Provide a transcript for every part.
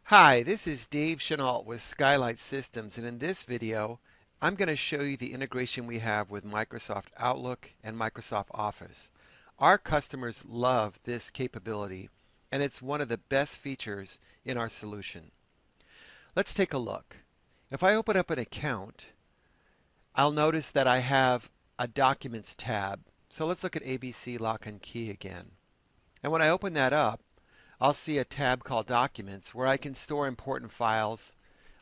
Hi, this is Dave Chenault with Skylight Systems, and in this video, I'm going to show you the integration we have with Microsoft Outlook and Microsoft Office. Our customers love this capability, and it's one of the best features in our solution. Let's take a look. If I open up an account, I'll notice that I have a Documents tab. So let's look at ABC Lock and Key again. And when I open that up, I'll see a tab called Documents where I can store important files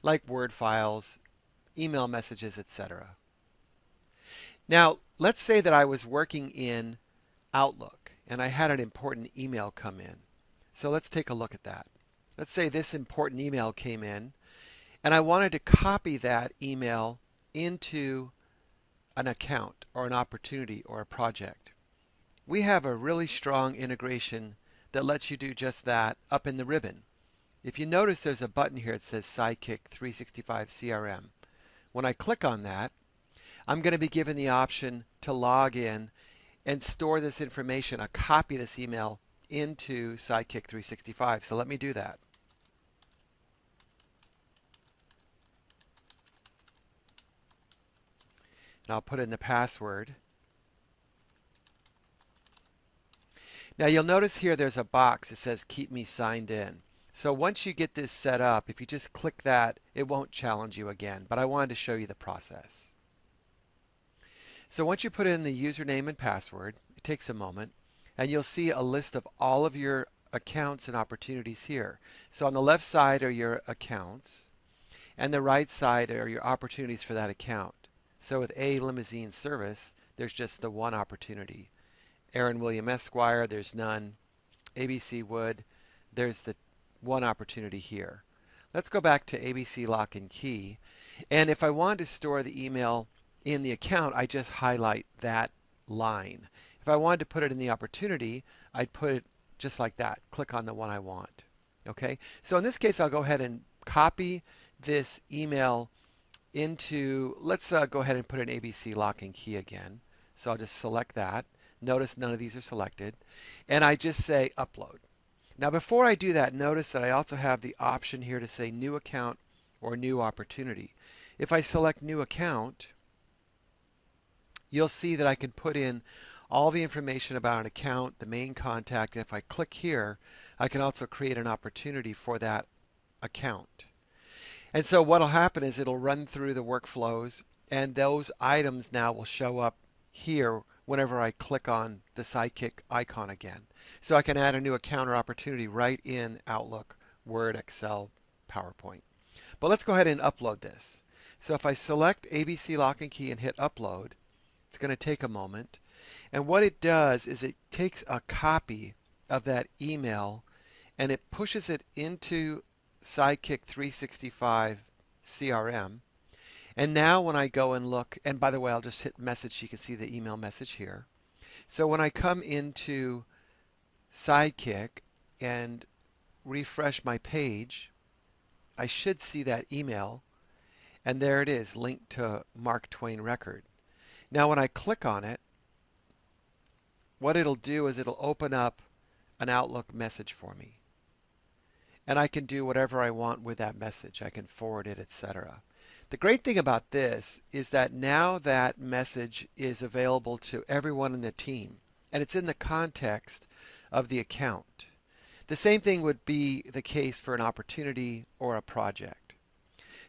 like Word files, email messages, etc. Now, let's say that I was working in Outlook and I had an important email come in. So let's take a look at that. Let's say this important email came in and I wanted to copy that email into an account or an opportunity or a project. We have a really strong integration that lets you do just that up in the ribbon. If you notice there's a button here that says SideKick 365 CRM. When I click on that, I'm going to be given the option to log in and store this information, a copy of this email into SideKick 365. So let me do that. And I'll put in the password. Now you'll notice here there's a box that says keep me signed in. So once you get this set up, if you just click that, it won't challenge you again. But I wanted to show you the process. So once you put in the username and password, it takes a moment, and you'll see a list of all of your accounts and opportunities here. So on the left side are your accounts, and the right side are your opportunities for that account. So with A Limousine Service, there's just the one opportunity. Aaron William Esquire, there's none. ABC Wood, there's the one opportunity here. Let's go back to ABC Lock and Key. And if I wanted to store the email in the account, I just highlight that line. If I wanted to put it in the opportunity, I'd put it just like that. Click on the one I want. Okay? So in this case, I'll go ahead and copy this email into, let's go ahead and put in ABC Lock and Key again. So I'll just select that. Notice none of these are selected. And I just say upload. Now before I do that, notice that I also have the option here to say new account or new opportunity. If I select new account, you'll see that I can put in all the information about an account, the main contact, and if I click here, I can also create an opportunity for that account. And so what will happen is it'll run through the workflows, and those items now will show up here whenever I click on the SideKick icon again. So I can add a new account or opportunity right in Outlook, Word, Excel, PowerPoint. But let's go ahead and upload this. So if I select ABC Lock and Key and hit upload, it's going to take a moment. And what it does is it takes a copy of that email and it pushes it into SideKick 365 CRM. And now when I go and look, and by the way, I'll just hit message so you can see the email message here. So when I come into SideKick and refresh my page, I should see that email. And there it is, linked to Mark Twain record. Now when I click on it, what it'll do is it'll open up an Outlook message for me. And I can do whatever I want with that message. I can forward it, etc. The great thing about this is that now that message is available to everyone in the team, and it's in the context of the account. The same thing would be the case for an opportunity or a project.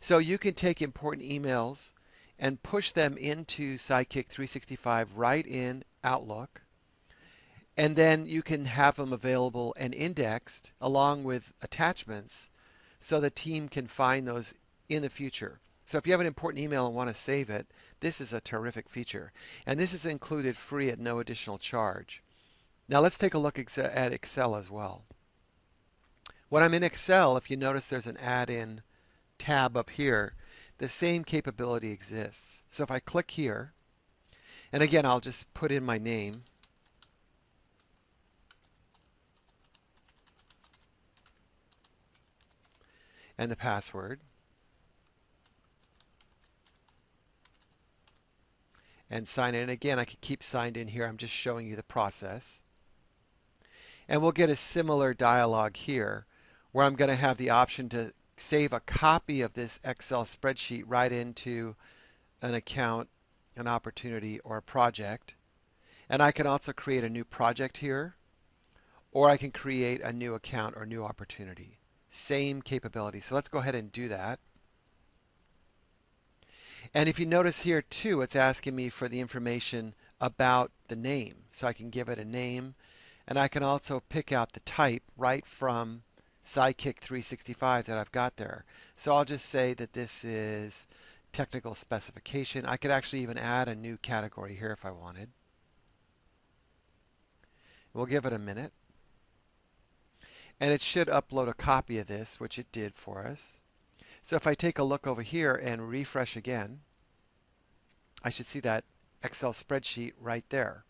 So you can take important emails and push them into SideKick 365 right in Outlook. And then you can have them available and indexed along with attachments so the team can find those in the future. So if you have an important email and want to save it, this is a terrific feature. And this is included free at no additional charge. Now let's take a look at Excel as well. When I'm in Excel, if you notice there's an add-in tab up here, the same capability exists. So if I click here, and again, I'll just put in my name. And the password. And sign in. Again, I could keep signed in here. I'm just showing you the process. And we'll get a similar dialog here where I'm going to have the option to save a copy of this Excel spreadsheet right into an account, an opportunity, or a project. And I can also create a new project here, or I can create a new account or new opportunity. Same capability. So let's go ahead and do that. And if you notice here too, it's asking me for the information about the name. So I can give it a name, and I can also pick out the type right from SideKick 365 that I've got there. So I'll just say that this is technical specification. I could actually even add a new category here if I wanted. We'll give it a minute. And it should upload a copy of this, which it did for us. So if I take a look over here and refresh again, I should see that Excel spreadsheet right there.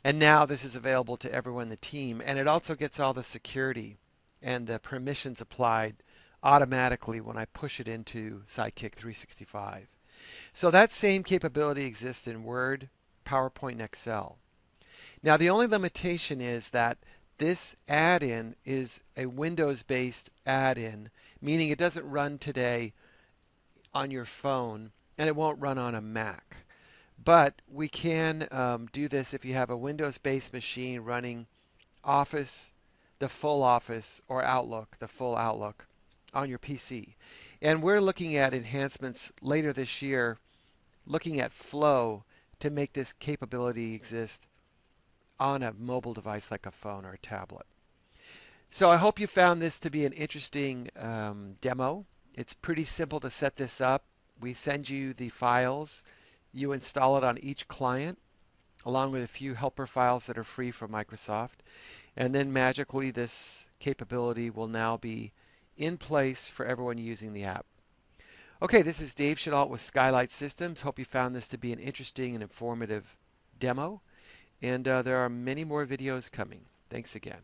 And now this is available to everyone in the team, and it also gets all the security and the permissions applied automatically when I push it into SideKick 365. So that same capability exists in Word, PowerPoint, and Excel. Now the only limitation is that this add-in is a Windows-based add-in, meaning it doesn't run today on your phone and it won't run on a Mac. But we can do this if you have a Windows-based machine running Office, the full Office, or Outlook, the full Outlook, on your PC. And we're looking at enhancements later this year, looking at Flow to make this capability exist on a mobile device like a phone or a tablet. So I hope you found this to be an interesting demo. It's pretty simple to set this up. We send you the files. You install it on each client, along with a few helper files that are free from Microsoft. And then magically this capability will now be in place for everyone using the app. Okay, this is Dave Chenault with Skylight Systems. Hope you found this to be an interesting and informative demo. And there are many more videos coming. Thanks again.